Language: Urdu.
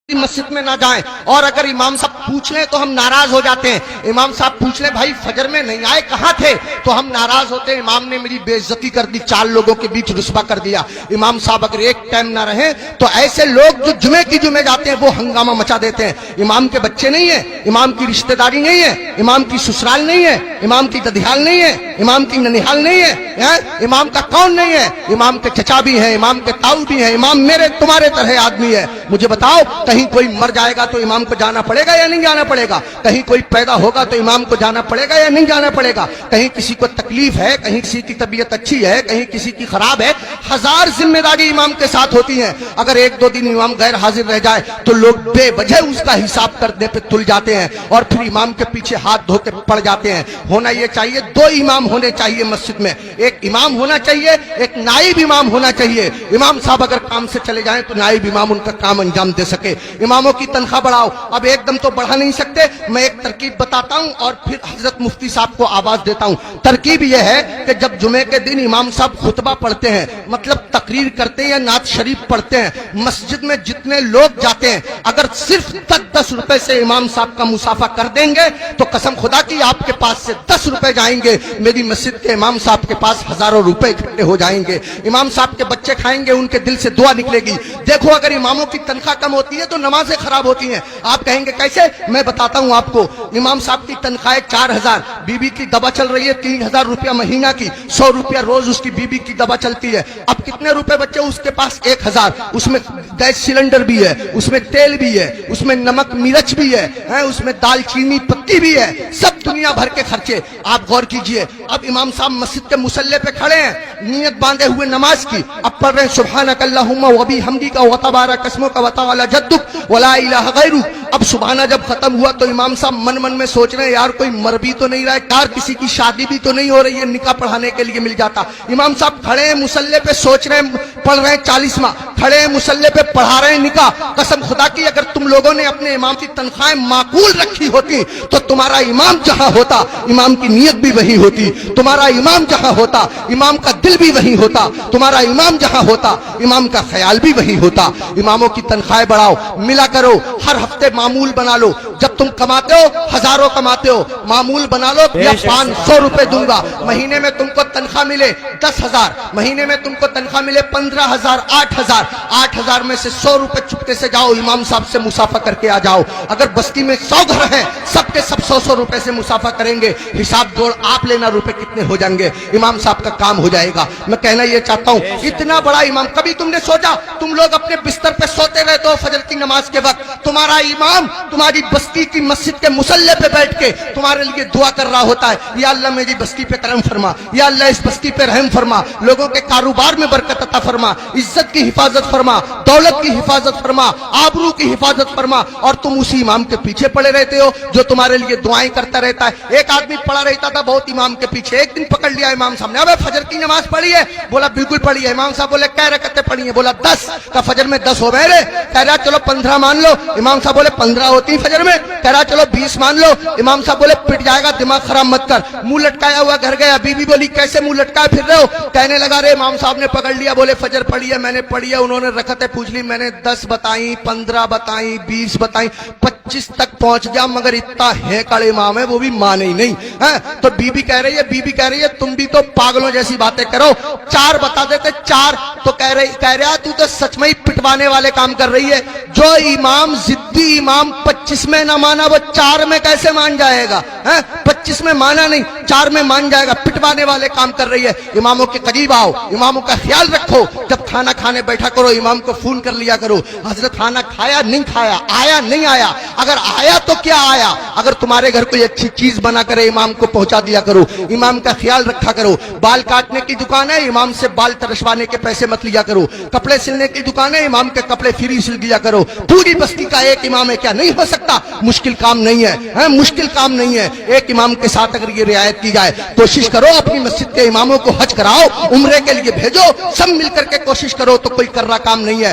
مسجد میں نہ جائیں، اور اگر امام صاحب پوچھ لیں تو ہم ناراض ہو جاتے ہیں۔ امام صاحب پوچھ لیں بھائی فجر میں نہیں آئے کہاں تھے، تو ہم ناراض ہوتے ہیں، امام نے میری بے عزتی کر دی، 4 لوگوں کے بیچ رسوا کر دیا۔ امام صاحب اگر ایک ٹائم نہ رہیں تو ایسے لوگ جو جمعے کی جمعے جاتے ہیں وہ ہنگامہ مچا دیتے ہیں۔ امام کے بچے نہیں ہیں، امام کی رشتہ داری نہیں ہے، امام کی سسرال نہیں ہے، امام کی ددھیال نہیں ہے، امام کی ننیحال نہیں ہے، امام کا کون نہیں ہے، امام کے چچا بھی ہیں، امام کے تاؤ بھی ہیں، امام میرے تمہارے طرح آدمی ہے۔ مجھے بتاؤ کہیں کوئی مر جائے گا تو امام کو جانا پڑے گا یا نہیں جانا پڑے گا؟ کہیں کوئی پیدا ہوگا تو امام کو جانا پڑے گا یا نہیں جانا پڑے گا؟ کہیں کسی کو تکلیف ہے، کہیں کسی کی طبیعت اچھی ہے، کہیں کسی کی خراب ہے، 1000 ذمہ داری امام کے ساتھ ہوتی ہیں۔ اگر 1-2 دن امام غیر حاضر رہ جائے تو لوگ بے وجہ اس کا حساب کرنے پہ تل جاتے ہیں اور پھر امام کے پیچھے ہاتھ دھو کے پڑ جاتے ہیں۔ ہونا یہ چاہیے 2 امام ہونے چاہیے مسجد میں، ایک امام ہونا چاہیے، ایک نائب امام ہونا چاہیے۔ امام صاحب اگر کام سے چلے جائیں تو نائب امام ان کا کام انجام دے سکے۔ اماموں کی تنخواہ بڑھاؤ، اب ایک دم تو بڑھا نہیں سکتے، میں ایک ترکیب بتاتا ہوں اور پھر حضرت مفتی صاحب کو آواز دیتا ہوں۔ ترکیب یہ ہے کہ جب جمعے کے دن امام صاحب خطبہ پڑھتے ہیں، مطلب تقریر کرتے ہیں یا نعت شریف پڑھتے ہیں، مسجد میں جتنے لوگ جاتے ہیں اگر صرف 10 روپے سے امام صاحب کا مسافہ کر دیں گے تو قسم خدا کی آپ کے پاس سے 10 روپے جائیں گے، میری مسجد کے امام صاحب کے پاس ہزاروں روپے اکٹھے ہو جائیں گے۔ امام صاحب کے بچے کھائیں گے، ان کے دل سے دعا نکلے گی۔ دیکھو اگر اماموں کی تنخواہ کم ہوتی ہے تو نمازیں خراب ہوتی ہیں۔ آپ کہیں گے کیسے؟ میں بتاتا ہوں آپ کو۔ امام صاحب کی تنخواہ 4000، بیوی کی دوا چل رہی ہے 3000 روپیہ مہینہ کی، 100 روپیہ روز اس کی بیوی کی دوا چلتی ہے۔ اب کتنے روپے بچے اس کے پاس؟ 1000۔ اس میں گیس سلنڈر بھی ہے، اس میں تیل بھی ہے، اس میں نمک مرچ بھی ہے، اس میں دال چینی پتی بھی ہے، سب دنیا بھر کے خرچے۔ آپ غور کیجئے، اب امام صاحب مسجد کے مصلی پہ کھڑے ہیں نیت باندھے ہوئے نماز کی، اب پڑھ رہے ہیں سبحانک اللہم وبحمدک وتبارک اسمک وتعالی جدک ولا الہ غیرک۔ اب سبحانہ جب ختم ہوا تو امام صاحب من میں سوچ رہے ہیں یار کوئی مر بھی تو نہیں رہا ہے، یار کسی کی شادی بھی تو نہیں ہو رہی ہے، نکاح پڑھانے کے لیے مل جاتا۔ امام صاحب کھڑے ہیں مصلی پہ، سوچ رہے ہیں، پڑھ رہے ہیں 40واں، کھڑے ہیں مصلی پہ پڑھا رہے ہیں نکاح۔ قسم خدا کی اگر تم لوگوں نے اپنے امام کی تنخواہیں معقول رکھی ہوتی تو تمہارا امام جہاں ہوتا امام کی نیت بھی وہی ہوتی، تمہارا امام جہاں ہوتا امام کا دل بھی وہی ہوتا، تمہارا امام جہاں ہوتا امام کا خیال بھی وہی ہوتا۔ اماموں کی تنخواہیں بڑھاؤ، ملا کرو، ہر ہفتے معمول بنا لو۔ جب تم کماتے ہو، ہزاروں کماتے ہو، معمول بنا لو یا 500 روپے دوں گا، مہینے میں تم کو تنخواہ ملے 10,000، مہینے میں تم کو تنخواہ ملے 15,000، 8,000، 8,000 میں سے 100 روپے چپکے سے جاؤ امام صاحب سے مسافہ کر کے آ جاؤ۔ اگر بستی میں 100 گھر ہیں، سب کے سب 100 روپے سے مسافہ کریں گے، حساب جوڑ آپ لینا روپے کتنے ہو جائیں گے، امام صاحب کا کام ہو جائے گا۔ میں کہنا یہ چاہتا ہوں اتنا بڑا امام، کبھی تم نے سوچا تم لوگ اپنے بستر پہ سوتے رہتے ہو فجر کی نماز کے وقت، تمہارا امام تمہاری بستی کی مسجد کے مصلی پہ بیٹھ کے تمہارے لیے دعا کر رہا ہوتا ہے، یا اللہ میری بستی پہ کرم فرما، یا اللہ اس بستی پہ رحم فرما، لوگوں کے کاروبار میں برکت عطا فرما، عزت کی حفاظت فرما، دولت کی حفاظت فرما، آبرو کی حفاظت فرما، اور تم اسی امام کے پیچھے پڑے رہتے ہو جو تمہارے لیے دعائیں کرتا رہتا ہے۔ ایک آدمی پڑا رہتا تھا بہت امام کے پیچھے، ایک دن پکڑ لیا امام صاحب نے، ابے فجر کی نماز پڑھی ہے؟ بولا بالکل پڑھی ہے۔ امام صاحب بولے کیا رکعتیں پڑھی ہیں؟ بولا 10۔ کا فجر میں 10 ہو گئے رے؟ کہہ رہا چلو 15 مان لو۔ امام صاحب بولے 15 ہوتی ہیں فجر میں؟ کہہ رہا چلو 20 مان لو۔ امام صاحب بولے پٹ جائے گا، دماغ خراب مت کر۔ منہ لٹکایا ہوا گھر گیا، بیوی بولی کیسے منہ لٹکائے پھر رہے ہو؟ کہنے لگا رے امام صاحب نے پکڑ لیا، بولے فجر پڑھی ہے؟ میں نے پڑھی ہے۔ انہوں نے رکعتیں پوچھ لی، میں نے 10 بتائیں، 15 بتائیں، 20 بتائیں، 25 تک پہنچ گیا، مگر اتنا ہے کڑے امام ہے وہ بھی مانے ہی نہیں۔ تو بیوی کہہ رہی ہے تم بھی تو پاگلوں جیسی باتیں کرو، 4 بتا دیتے 4۔ تو کہہ رہا تو سچ میں ہی پٹوانے والے کام کر رہی ہے۔ جو امام ضدی امام 25 میں نہ مانا وہ 4 میں کیسے مان جائے گا؟ 25 میں مانا نہیں 4 میں مان جائے گا، پٹوانے والے کام کر رہی ہے۔ اماموں کے قریب آؤ، اماموں کا خیال رکھو، جب کھانا کھانے بیٹھا کرو امام کو فون کر لیا کرو، حضرت کھانا کھایا نہیں کھایا، آیا نہیں آیا، اگر آیا تو کیا آیا، اگر تمہارے گھر کوئی اچھی چیز بنا کرے امام کو پہنچا دیا کرو، امام کا خیال رکھا کرو۔ بال کاٹنے کی دکان ہے، امام سے بال ترشوانے کے پیسے مت لیا کرو۔ کپڑے سلنے کی دکان ہے، امام کے کپڑے فری سل دیا کرو۔ پوری بستی کا ایک امام ہے، کیا نہیں ہو سکتا؟ مشکل کام نہیں ہے، مشکل کام نہیں ہے۔ ایک امام کے ساتھ اگر یہ رعایت کی جائے، کوشش کرو اپنی مسجد کے اماموں کو حج کراؤ، عمرے کے لیے بھیجو، سب مل کر کے کوشش کرو تو کوئی کر رہا کام نہیں ہے۔